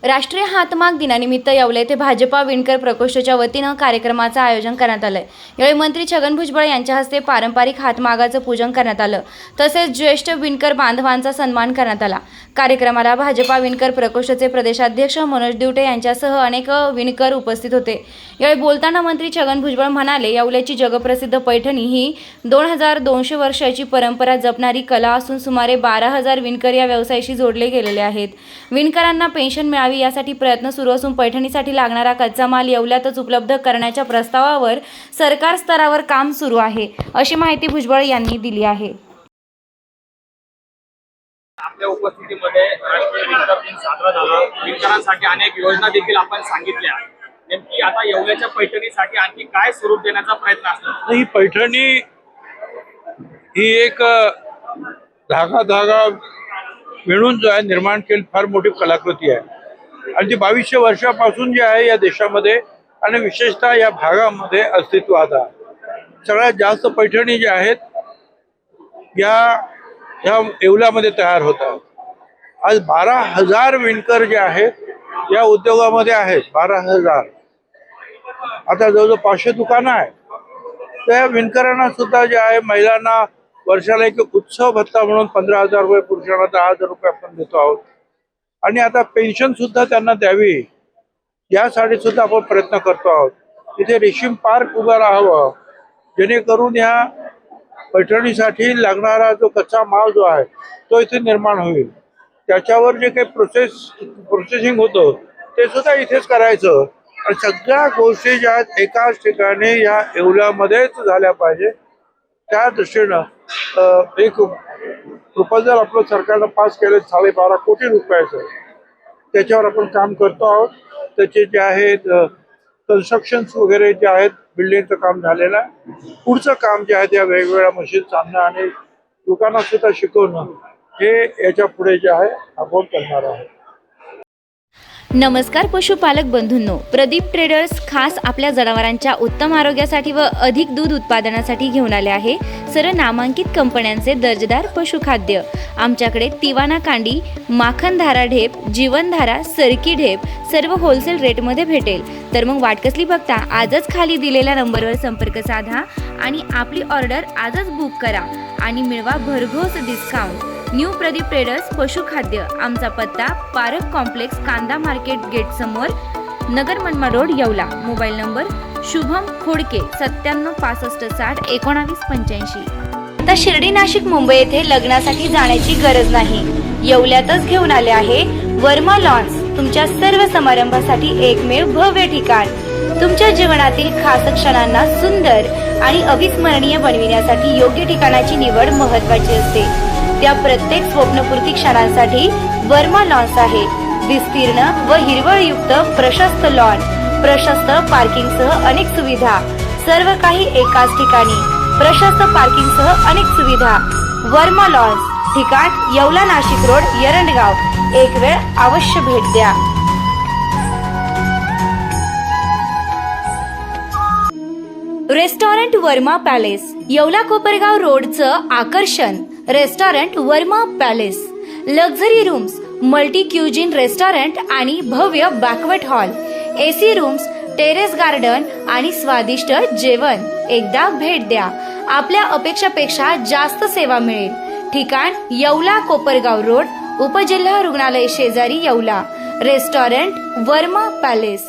राष्ट्रीय हातमाग दिनानिमित्त येवला येथे भाजपा विणकर प्रकोष्ठच्या वतीनं कार्यक्रमाचं आयोजन करण्यात आलं आहे। यावेळी मंत्री छगन भुजबळ यांच्या हस्ते पारंपरिक हातमागाचं पूजन करण्यात आलं, तसेच ज्येष्ठ विणकर बांधवांचा सन्मान करण्यात आला। कार्यक्रमाला भाजपा विणकर प्रकोष्ठचे प्रदेशाध्यक्ष मनोज दिवटे यांच्यासह अनेक विणकर उपस्थित होते। यावेळी बोलताना मंत्री छगन भुजबळ म्हणाले, येवल्याची जगप्रसिद्ध पैठणी ही 2200 वर्षाची परंपरा जपणारी कला असून सुमारे 12,000 विणकर या व्यवसायाशी जोडले गेलेले आहेत। विणकरांना पेन्शन मिळावी यासाठी प्रयत्न सुरू असून पैठणीसाठी लागणारा कच्चा माल येवल्यातच उपलब्ध करण्याच्या प्रस्तावावर सरकार स्तरावर काम सुरू आहे, अशी माहिती भुजबळ यांनी दिली आहे। आपल्या उपस्थितीमध्ये राष्ट्रीय विणकर दिन साजरा झाला। विणकरांसाठी अनेक योजना देखील आपण सांगितल्या। नेमकी आता येवल्याच्या पैठणीसाठी आणखी काय स्वरूप देण्याचा प्रयत्न असतो? ही पैठणी ही एक धागा विणून जो आहे निर्माण केली फार मोठी कलाकृती आहे आणि ती 2200 वर्षापासून जी आहे या देशामध्ये आणि विशेषतः या भागामध्ये अस्तित्वात आहे। सगळ्यात जास्त पैठणी ज्या आहेत या येवल्यामध्ये तयार होतात। आज 12,000 विणकर जे आहेत या उद्योगामध्ये आहेत। 12,000 आता जवळजवळ 500 दुकानं आहेत। त्या विणकरांना सुद्धा जे आहे महिलांना वर्षाला एक उत्सव भत्ता म्हणून 15,000 रुपये, पुरुषांना 10,000 रुपये आपण देतो आहोत आणि आता पेन्शन सुद्धा त्यांना द्यावी यासाठी सुद्धा आपण प्रयत्न करतो आहोत। तिथे रेशीम पार्क उभं राहावं जेणेकरून या पैठणीसाठी लागणारा जो कच्चा माल जो आहे तो इथे निर्माण होईल। त्याच्यावर जे काही प्रोसेसिंग होतं ते सुद्धा इथेच करायचं आणि सगळ्या गोष्टी ज्या आहेत एकाच ठिकाणी या येवल्यामध्येच झाल्या पाहिजे। त्या दृष्टीनं एक प्रपोजल आपलं सरकारनं पास केलं 12.5 कोटी रुपयाचं, त्याच्यावर आपण काम करतो आहोत। त्याचे जे आहेत कन्स्ट्रक्शन्स वगैरे जे आहेत बिल्डिंगचं काम झालेलं आहे। पुढचं काम जे आहे त्या वेगवेगळ्या मशीन्स आणणं आणि लोकांना सुद्धा शिकवणं हे याच्या पुढे जे आहे आपण करणार आहोत। नमस्कार पशुपालक बंधूंनो, प्रदीप ट्रेडर्स खास आपल्या जनावरांच्या उत्तम आरोग्यासाठी व अधिक दूध उत्पादनासाठी घेऊन आले आहे सर्व नामांकित कंपन्यांचे दर्जेदार पशुखाद्य। आमच्याकडे तिवाना कांडी, माखनधारा ढेप, जीवनधारा, सरकी ढेप सर्व होलसेल रेटमध्ये भेटेल। तर मग वाट कसली बघता, आजच खाली दिलेल्या नंबरवर संपर्क साधा आणि आपली ऑर्डर आजच बुक करा आणि मिळवा भरघोस डिस्काउंट। न्यू प्रदीप ट्रेडर्स पशुखाद्य, आमचा पत्ता पारक कॉम्प्लेक्स, कांदा मार्केट गेट समोर, Nagar Manmad road, Yeola. Mobile number Shubham Khodke 97 65 60 19 85। आता शिर्डी, नाशिक, मुंबई येथे लग्नासाठी जाण्याची गरज नाही, येवल्यातच घेऊन आले आहे वर्मा लॉन्स। तुमच्या सर्व समारंभासाठी एकमेव भव्य ठिकाण। तुमच्या जीवनातील खास क्षणांना सुंदर आणि अविस्मरणीय बनविण्यासाठी योग्य ठिकाणाची निवड महत्त्वाची असते। त्या प्रत्येक स्वप्नपूर्ती क्षणांसाठी वर्मा लॉन्स आहे। विस्तीर्ण व हिरवळयुक्त प्रशस्त लॉन, प्रशस्त पार्किंगसह अनेक सुविधा, सर्व काही एकाच ठिकाणी, प्रशस्त पार्किंगसह अनेक सुविधा। वर्मा लॉन्स, ठिकाण येवला, नाशिक रोड, एरंडगाव। एक वेळ अवश्य भेट द्या। रेस्टॉरंट वर्मा पॅलेस, येवला कोपरगाव रोडचं आकर्षण। Restaurant Verma palace, luxury rooms, multi cuisine restaurant आणि भव्य banquet hall, AC rooms, terrace garden आणि स्वादिष्ट जेवण। एकदा भेट द्या, आपल्या अपेक्षापेक्षा जास्त सेवा मिळेल। ठिकाण येवला कोपरगाव रोड, उपजिल्हा रुग्णालय शेजारी, येवला। Restaurant Verma palace.